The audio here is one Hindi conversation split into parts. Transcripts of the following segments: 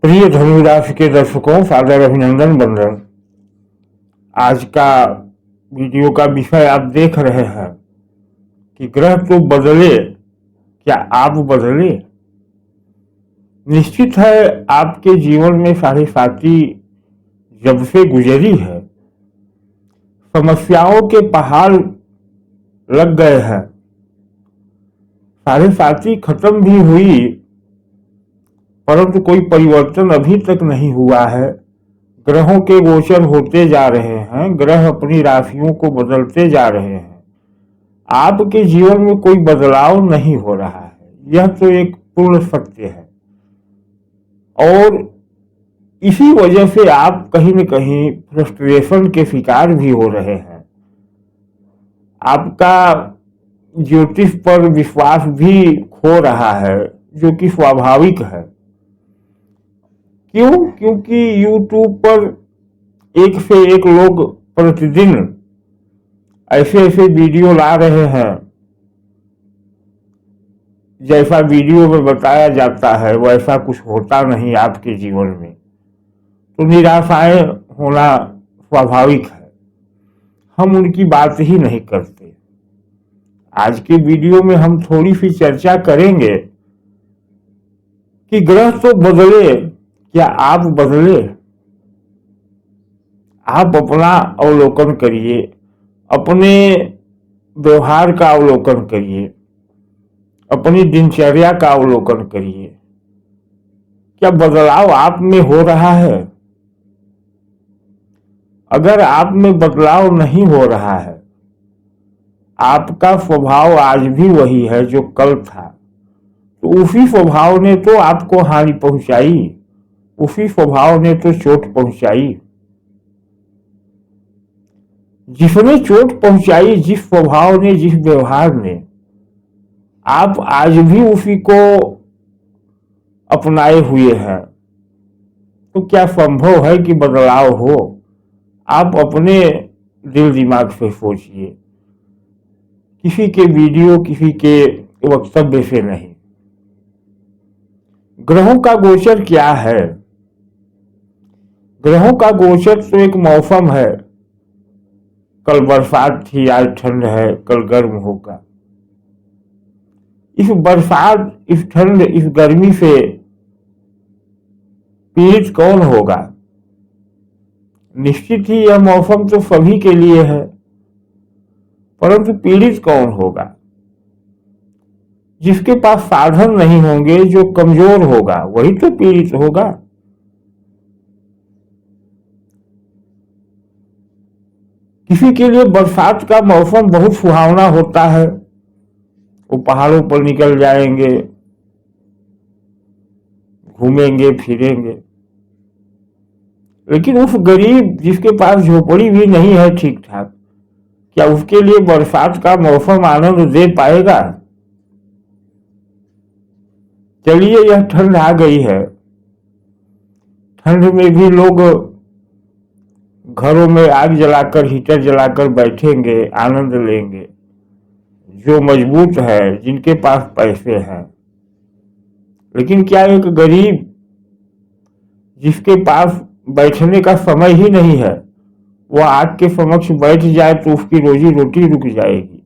प्रिय धनु राशि के दर्शकों, सादर अभिनंदन बंदन। आज का वीडियो का विषय आप देख रहे हैं कि ग्रह तो बदले, क्या आप बदले? निश्चित है आपके जीवन में साढ़े साथी जब से गुजरी है, समस्याओं के पहाड़ लग गए हैं। साढ़े साथी खत्म भी हुई, परंतु कोई परिवर्तन अभी तक नहीं हुआ है। ग्रहों के गोचर होते जा रहे हैं, ग्रह अपनी राशियों को बदलते जा रहे हैं। आपके जीवन में कोई बदलाव नहीं हो रहा है, यह तो एक पूर्ण सत्य है। और इसी वजह से आप कहीं न कहीं फ्रस्ट्रेशन के शिकार भी हो रहे हैं। आपका ज्योतिष पर विश्वास भी खो रहा है, जो कि स्वाभाविक है। क्यों? क्योंकि YouTube पर एक से एक लोग प्रतिदिन ऐसे ऐसे वीडियो ला रहे हैं, जैसा वीडियो में बताया जाता है वैसा कुछ होता नहीं आपके जीवन में, तो निराशाएं होना स्वाभाविक है। हम उनकी बात ही नहीं करते। आज के वीडियो में हम थोड़ी सी चर्चा करेंगे कि ग्रह तो बदले, क्या आप बदले? आप अपना अवलोकन करिए, अपने व्यवहार का अवलोकन करिए, अपनी दिनचर्या का अवलोकन करिए। क्या बदलाव आप में हो रहा है? अगर आप में बदलाव नहीं हो रहा है, आपका स्वभाव आज भी वही है जो कल था, तो उसी स्वभाव ने तो आपको हानि पहुंचाई, उसी स्वभाव ने तो चोट पहुंचाई। जिसने चोट पहुंचाई, जिस स्वभाव ने, जिस व्यवहार ने, आप आज भी उसी को अपनाए हुए हैं, तो क्या संभव है कि बदलाव हो? आप अपने दिल दिमाग से सोचिए, किसी के वीडियो, किसी के वक्तव्य से नहीं। ग्रहों का गोचर क्या है? ग्रहों का गोचर तो एक मौसम है। कल बरसात थी, आज ठंड है, कल गर्म होगा। इस बरसात, इस ठंड, इस गर्मी से पीड़ित कौन होगा? निश्चित ही यह मौसम तो सभी के लिए है, परंतु पीड़ित कौन होगा? जिसके पास साधन नहीं होंगे, जो कमजोर होगा, वही तो पीड़ित होगा। किसी के लिए बरसात का मौसम बहुत सुहावना होता है, वो पहाड़ों पर निकल जाएंगे, घूमेंगे फिरेंगे। लेकिन उस गरीब जिसके पास झोपड़ी भी नहीं है ठीक ठाक, क्या उसके लिए बरसात का मौसम आनंद दे पाएगा? चलिए, यह ठंड आ गई है, ठंड में भी लोग घरों में आग जलाकर, हीटर जलाकर बैठेंगे, आनंद लेंगे। जो मजबूत है, जिनके पास पैसे हैं। लेकिन क्या एक गरीब जिसके पास बैठने का समय ही नहीं है, वह आग के समक्ष बैठ जाए तो उसकी रोजी रोटी रुक जाएगी?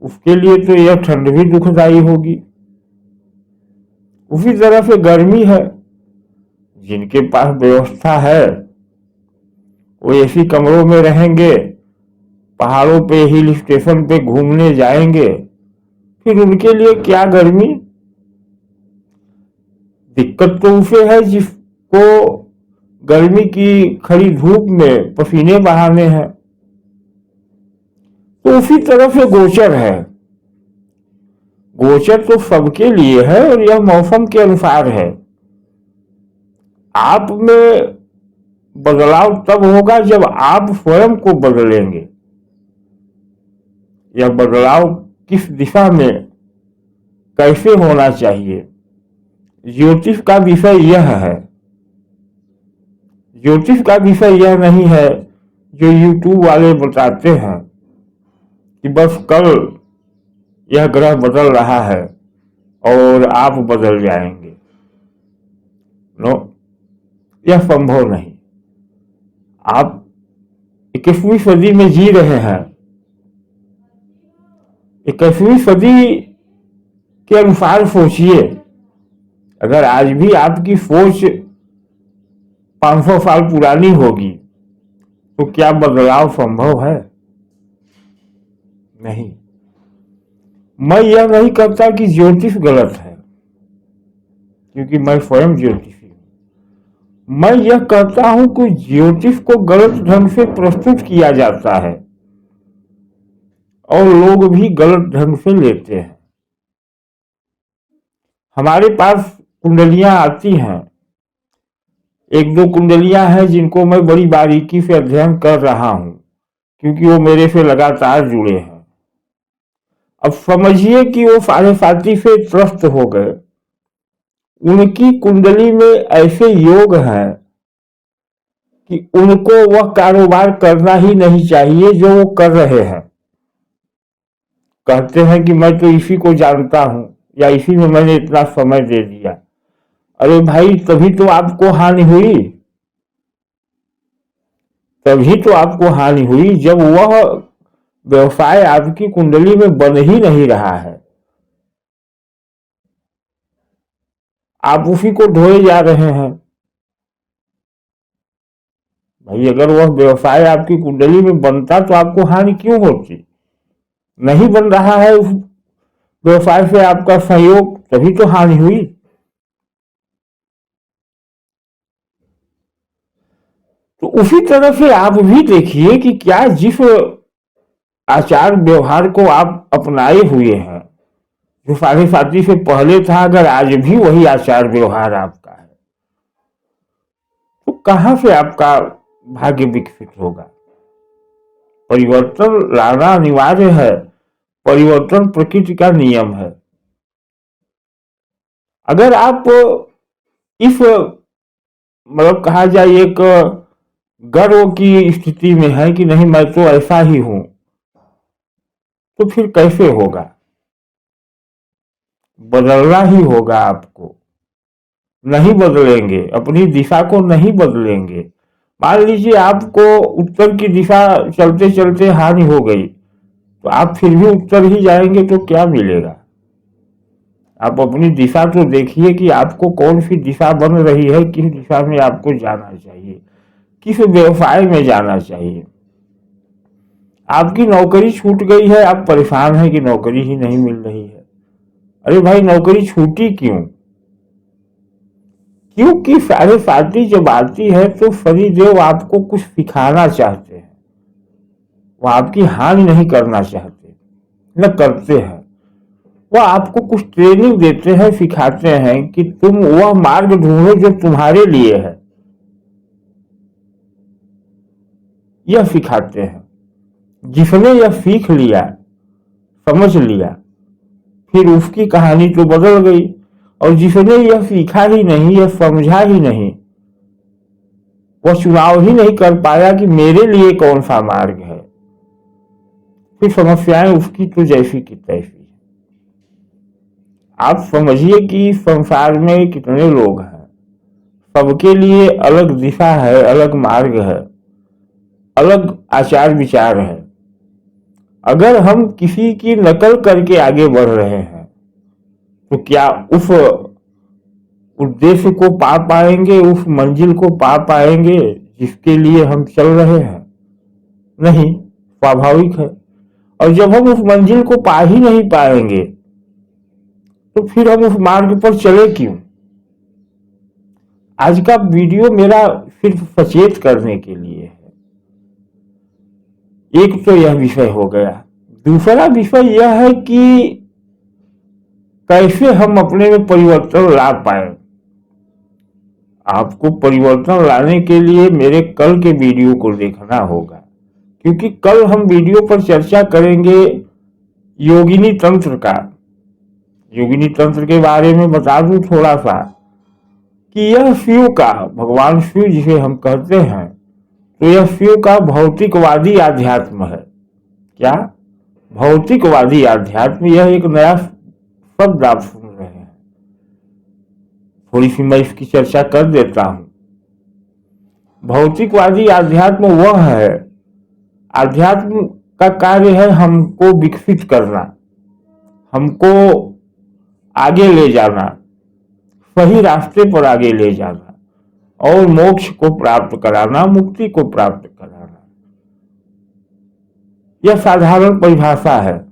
उसके लिए तो यह ठंड भी दुखदाई होगी। उसी तरह से गर्मी है। जिनके पास व्यवस्था है वो एसी कमरों में रहेंगे, पहाड़ों पे, हिल स्टेशन पे घूमने जाएंगे, फिर उनके लिए क्या गर्मी? दिक्कत तो उसे है जिसको गर्मी की खड़ी धूप में पसीने बहाने हैं। तो उसी तरह से गोचर है। गोचर तो सबके लिए है और यह मौसम के अनुसार है। आप में बदलाव तब होगा जब आप स्वयं को बदलेंगे। यह बदलाव किस दिशा में, कैसे होना चाहिए, ज्योतिष का विषय यह है। ज्योतिष का विषय यह नहीं है जो YouTube वाले बताते हैं कि बस कल यह ग्रह बदल रहा है और आप बदल जाएंगे। नो, यह संभव नहीं। आप 21वीं सदी में जी रहे हैं। 21वीं सदी के अनुसार सोचिए, अगर आज भी आपकी सोच 500 साल पुरानी होगी तो क्या बदलाव संभव है? नहीं। मैं यह नहीं कहता कि ज्योतिष गलत है, क्योंकि मैं स्वयं ज्योतिषी हूं। मैं यह कहता हूं कि ज्योतिष को गलत ढंग से प्रस्तुत किया जाता है और लोग भी गलत ढंग से लेते हैं। हमारे पास कुंडलियां आती हैं, एक दो कुंडलियां हैं जिनको मैं बड़ी बारीकी से अध्ययन कर रहा हूं, क्योंकि वो मेरे से लगातार जुड़े हैं। अब समझिए कि वो साढ़े साथी से त्रस्त हो गए। उनकी कुंडली में ऐसे योग हैं कि उनको वह कारोबार करना ही नहीं चाहिए जो वो कर रहे हैं। कहते हैं कि मैं तो इसी को जानता हूं, या इसी में मैंने इतना समय दे दिया। अरे भाई, तभी तो आपको हानि हुई। तभी तो आपको हानि हुई जब वह व्यवसाय आपकी कुंडली में बन ही नहीं रहा है। आप उसी को ढोए जा रहे हैं। भाई, अगर वह व्यवसाय आपकी कुंडली में बनता तो आपको हानि क्यों होती? नहीं बन रहा है उस व्यवसाय से आपका सहयोग, तभी तो हानि हुई। तो उसी तरह से आप भी देखिए कि क्या जिस आचार व्यवहार को आप अपनाए हुए हैं, जो साढ़े साथी से पहले था, अगर आज भी वही आचार व्यवहार आपका है तो कहां से आपका भाग्य विकसित होगा? परिवर्तन लाना अनिवार्य है। परिवर्तन प्रकृति का नियम है। अगर आप इस मतलब कहा जाए एक गर्व की स्थिति में है कि नहीं, मैं तो ऐसा ही हूं, तो फिर कैसे होगा? बदलना ही होगा आपको। नहीं बदलेंगे, अपनी दिशा को नहीं बदलेंगे। मान लीजिए आपको उत्तर की दिशा चलते चलते हानि हो गई, तो आप फिर भी उत्तर ही जाएंगे तो क्या मिलेगा? आप अपनी दिशा तो देखिए कि आपको कौन सी दिशा बन रही है, किस दिशा में आपको जाना चाहिए, किस व्यवसाय में जाना चाहिए। आपकी नौकरी छूट गई है, आप परेशान हैं कि नौकरी ही नहीं मिल रही है। अरे भाई, नौकरी छूटी क्यों? क्योंकि साढ़े साथी जब आती है तो शनिदेव आपको कुछ सिखाना चाहते हैं। वो आपकी हानि नहीं करना चाहते, न करते हैं। वह आपको कुछ ट्रेनिंग देते हैं, सिखाते हैं कि तुम वह मार्ग ढूंढो जो तुम्हारे लिए है। यह सिखाते हैं। जिसने यह सीख लिया, समझ लिया, फिर उसकी कहानी तो बदल गई। और जिसने यह सीखा ही नहीं, यह समझा ही नहीं, वह चुनाव ही नहीं कर पाया कि मेरे लिए कौन सा मार्ग है, फिर समस्याएं उसकी तो जैसी की तैसी। आप समझिए कि संसार में कितने लोग हैं, सबके लिए अलग दिशा है, अलग मार्ग है, अलग आचार विचार है। अगर हम किसी की नकल करके आगे बढ़ रहे हैं तो क्या उस उद्देश्य को पा पाएंगे, उस मंजिल को पा पाएंगे जिसके लिए हम चल रहे हैं? नहीं, स्वाभाविक है। और जब हम उस मंजिल को पा ही नहीं पाएंगे तो फिर हम उस मार्ग पर चले क्यों? आज का वीडियो मेरा सिर्फ सचेत करने के लिए है। एक तो यह विषय हो गया। दूसरा विषय यह है कि कैसे हम अपने में परिवर्तन ला पाए। आपको परिवर्तन लाने के लिए मेरे कल के वीडियो को देखना होगा, क्योंकि कल हम वीडियो पर चर्चा करेंगे योगिनी तंत्र का। योगिनी तंत्र के बारे में बता दूं थोड़ा सा कि यह शिव का, भगवान शिव जिसे हम कहते हैं, तो यह शिव का भौतिकवादी आध्यात्म है। क्या? भौतिकवादी आध्यात्म। यह एक नया शब्द आप सुन रहे हैं। थोड़ी सी मैं इसकी चर्चा कर देता हूं। भौतिकवादी आध्यात्म वह है, आध्यात्म का कार्य है हमको विकसित करना, हमको आगे ले जाना, सही रास्ते पर आगे ले जाना और मोक्ष को प्राप्त कराना, मुक्ति को प्राप्त कराना। यह साधारण परिभाषा है।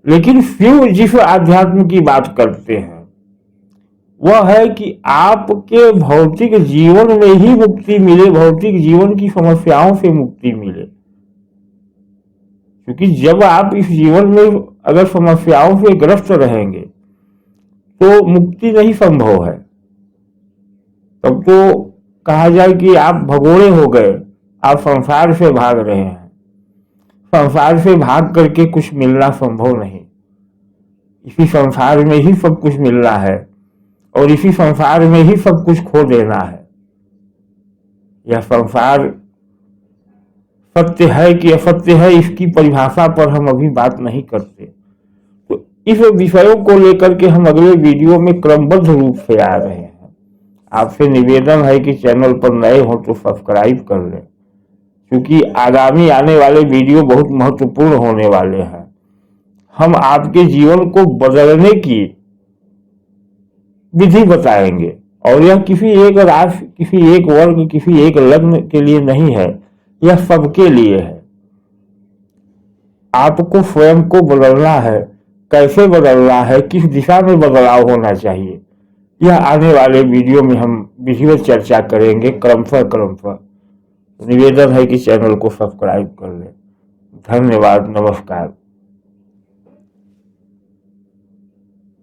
लेकिन शिव जिस आध्यात्म की बात करते हैं वह है कि आपके भौतिक जीवन में ही मुक्ति मिले, भौतिक जीवन की समस्याओं से मुक्ति मिले। क्योंकि जब आप इस जीवन में अगर समस्याओं से ग्रस्त रहेंगे तो मुक्ति नहीं संभव है। तब तो कहा जाए कि आप भगोड़े हो गए, आप संसार से भाग रहे हैं। संसार से भाग करके कुछ मिलना संभव नहीं। इसी संसार में ही सब कुछ मिलना है और इसी संसार में ही सब कुछ खो देना है। यह संसार सत्य है कि असत्य है, इसकी परिभाषा पर हम अभी बात नहीं करते। तो इस विषयों को लेकर के हम अगले वीडियो में क्रमबद्ध रूप से आ रहे हैं। आपसे निवेदन है कि चैनल पर नए हो तो सब्सक्राइब कर लें, क्योंकि आगामी आने वाले वीडियो बहुत महत्वपूर्ण होने वाले हैं। हम आपके जीवन को बदलने की विधि बताएंगे और यह किसी एक राशि, किसी एक वर्ग, किसी एक लग्न के लिए नहीं है, यह सबके लिए है। आपको स्वयं को बदलना है। कैसे बदलना है, किस दिशा में बदलाव होना चाहिए, यह आने वाले वीडियो में हम विधिवत चर्चा करेंगे क्रमशः। निवेदन है कि चैनल को सब्सक्राइब कर लें। धन्यवाद, नमस्कार।